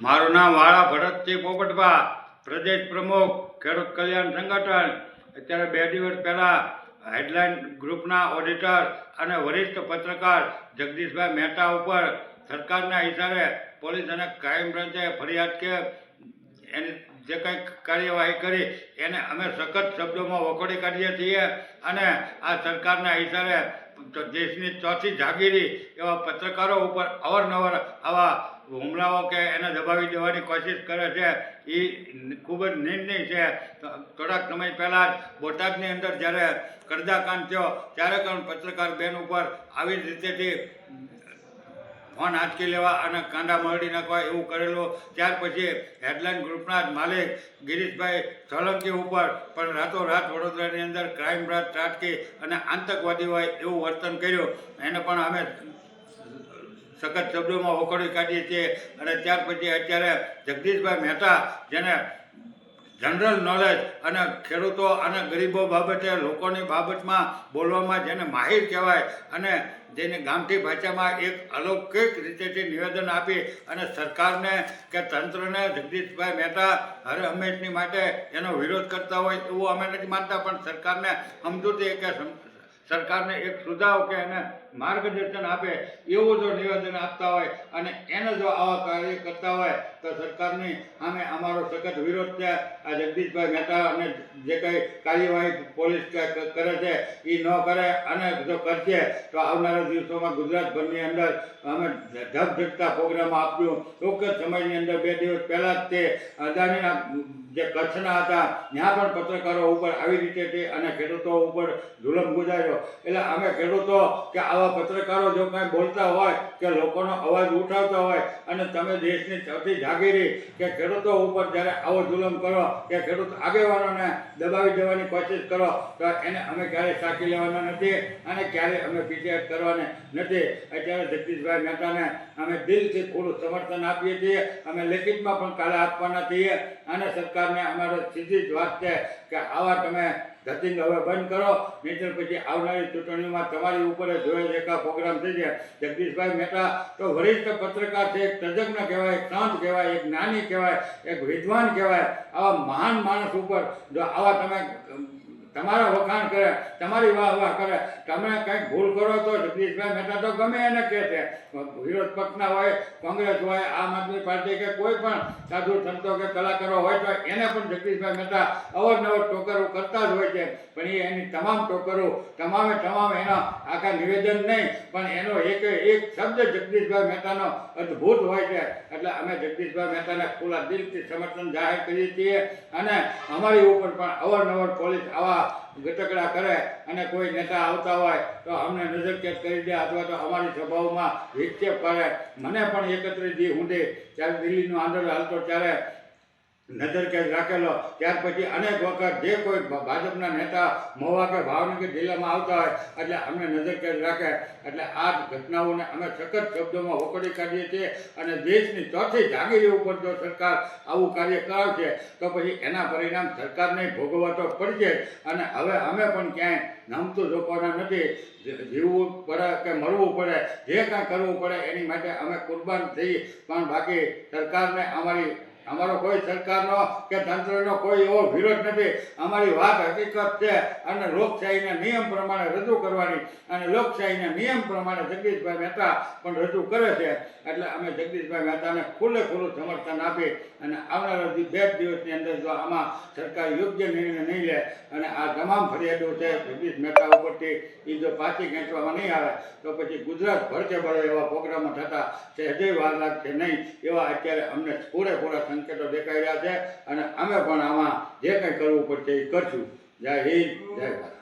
મારું નામ વાળા ભરતસિંહ પોપટભા, પ્રદેશ પ્રમુખ ખેડૂત કલ્યાણ સંગઠન. અત્યારે 2 દિવસ પહેલાં હેડલાઇન ગ્રુપના ઓડિટર અને વરિષ્ઠ પત્રકાર જગદીશભાઈ મહેતા ઉપર સરકારના ઇશારે પોલીસ અને ક્રાઇમ બ્રાન્ચે ફરિયાદ કે એની જે કંઈ કાર્યવાહી કરી એને અમે સખત શબ્દોમાં વખોડી કાઢીએ છીએ અને આ સરકારના ઇશારે દેશની ચોથી જાગીરી એવા પત્રકારો ઉપર અવારનવાર આવા હુમલાઓ કે એને દબાવી દેવાની કોશિશ કરે છે. એ ખૂબ જ નિંદનીય છે. થોડાક સમય પહેલાં જ બોટાદની અંદર જ્યારે કરદાકાંડ થયો ત્યારે પણ પત્રકાર બેન ઉપર આવી રીતેથી ફોન આંચકી લેવા અને કાંડા મરડી નાખવા એવું કરેલું. ત્યાર પછી હેડલાઇન ગ્રુપના જ માલિક ગિરીશભાઈ સોલંકી ઉપર પણ રાતોરાત વડોદરાની અંદર ક્રાઇમ બ્રાન્ચ ત્રાટકી અને આતંકવાદી હોય એવું વર્તન કર્યું. એને પણ અમે સખત શબ્દોમાં વખોડી કાઢીએ છીએ. અને ત્યાર પછી અત્યારે જગદીશભાઈ મહેતા, જેને જનરલ નોલેજ અને ખેડૂતો અને ગરીબો બાબતે લોકોની બાબતમાં બોલવામાં જેને માહિર કહેવાય અને જેને ગામઠી ભાષામાં એક અલૌકિક રીતેથી નિવેદન આપી અને સરકારને કે તંત્રને જગદીશભાઈ મહેતા હર હંમેશની માટે એનો વિરોધ કરતા હોય એવું અમે નથી માનતા, પણ સરકારને સમજૂતી કે સરકારને એક સુધાવ કે એને માર્ગદર્શન આપે એવું જો નિવેદન આપતા હોય અને એને જો આવા કાર્ય કરતા હોય તો સરકારની સામે અમારો સખત વિરોધ છે. આ જગદીશભાઈ મહેતા અને જે કંઈ કાર્યવાહી પોલીસ કરે છે એ ન કરે અને જો કરશે તો આવનારા દિવસોમાં ગુજરાતભરની અંદર અમે ધબધબતા પ્રોગ્રામ આપ્યું. ટૂંક જ સમયની અંદર 2 દિવસ પહેલાં જ તે અદાણીના જે કચ્છના હતા ત્યાં પણ પત્રકારો ઉપર આવી રીતે છે અને ખેડૂતો ઉપર જુલમ ગુજાર્યો. એટલે અમે ખેડૂતો કે આવા પત્રકારો જો કાંઈ બોલતા હોય કે લોકોનો અવાજ ઉઠાવતા હોય અને તમે દેશની સૌથી જાગીરી કે ખેડૂતો ઉપર જ્યારે આવો જુલમ કરો કે ખેડૂત આગેવાનોને દબાવી દેવાની કોશિશ કરો તો એને અમે ક્યારેય સાચી લેવાના નથી અને ક્યારેય અમે પીછેહટ કરવાની નથી. અત્યારે જગદીશભાઈ મહેતાને અમે દિલથી પૂરું સમર્થન આપીએ છીએ. અમે લેખિતમાં પણ કાલે આપવાના છીએ અને સરકારને અમારો સીધી જ વાત છે કે આવા તમે ધતિંગ હવે બંધ કરો, નહીંતર પછી આવનારી ચૂંટણીઓમાં તમારી ઉપર જોઈ એકા પ્રોગ્રામ થઈ જાય. જગદીશભાઈ મહેતા તો વરિષ્ઠ પત્રકાર છે, એક તજજ્ઞ કહેવાય, એક સંત કહેવાય, એક જ્ઞાની કહેવાય, એક વિદ્વાન કહેવાય. આવા મહાન માણસ ઉપર જો આવા તમે તમારા વખાણ કરે, તમારી વાહ કરે, તમે કંઈક ભૂલ કરો તો જગદીશભાઈ મહેતા તો ગમે એને કહે છે. વિરોધ પક્ષના હોય, કોંગ્રેસ હોય, આમ આદમી પાર્ટી કે કોઈ પણ સાધુ સંતો કે કલાકારો હોય તો એને પણ જગદીશભાઈ મહેતા અવારનવાર ટોકરો કરતા જ હોય છે. પણ એ એની તમામ ટોકરો તમામ એના આખા નિવેદન નહીં પણ એનો એક શબ્દ જગદીશભાઈ મહેતાનો અદ્ભુત હોય છે. એટલે અમે જગદીશભાઈ મહેતાને ખુલ્લા દિલથી સમર્થન જાહેર કરીએ છીએ અને અમારી ઉપર પણ અવારનવાર પોલીસ આવા ગટકડા કરે અને કોઈ નેતા આવતા હોય તો અમને નજરકેદ કરી દે અથવા તો અમારી સભાઓમાં વિક્ષેપ કરે. મને પણ 31 ઊંડે ત્યારે દિલ્હીનું આંદોલન હાલતો ત્યારે નજરકેદ રાખેલો. ત્યાર પછી અનેક વખત જે કોઈ ભાજપના નેતા મહુવા કે ભાવનગર જિલ્લામાં આવતા હોય એટલે અમને નજરકેદ રાખે. એટલે આ ઘટનાઓને અમે સખત શબ્દોમાં વખોડી કાઢીએ છીએ અને દેશની ચોથી જાગીરી ઉપર જો સરકાર આવું કાર્ય કરાવશે તો પછી એના પરિણામ સરકારને ભોગવવા તો પડશે. અને હવે અમે પણ ક્યાંય નમતું ઝોકવાના નથી. જીવવું પડે કે મરવું પડે, જે કાંઈ કરવું પડે એની માટે અમે કુરબાન થઈ. પણ બાકી સરકારને અમારો કોઈ સરકારનો કે તંત્રનો કોઈ એવો વિરોધ નથી. અમારી વાત હકીકત છે અને લોકશાહીના નિયમ પ્રમાણે રજૂ કરવાની અને લોકશાહીના નિયમ પ્રમાણે જગદીશભાઈ મહેતા પણ રજૂ કરે છે. એટલે અમે જગદીશભાઈ મહેતાને ખુલ્લું સમર્થન આપી અને આવનારા 2 દિવસની અંદર જો આમાં સરકાર યોગ્ય નિર્ણય નહીં લે અને આ તમામ ફરિયાદો છે જગદીશ મહેતા ઉપરથી એ જો પાછી ખેંચવામાં નહીં આવે તો પછી ગુજરાત ભરકે ભરે એવા પ્રોગ્રામો થતા છે હજે વાર લાગશે નહીં એવા અત્યારે અમને પૂરેપૂરા સંકેતો દેખાઈ રહ્યા છે અને અમે પણ આમાં જે કંઈ કરવું પડશે એ કરશું. જય હિન્દ, જય ભારત.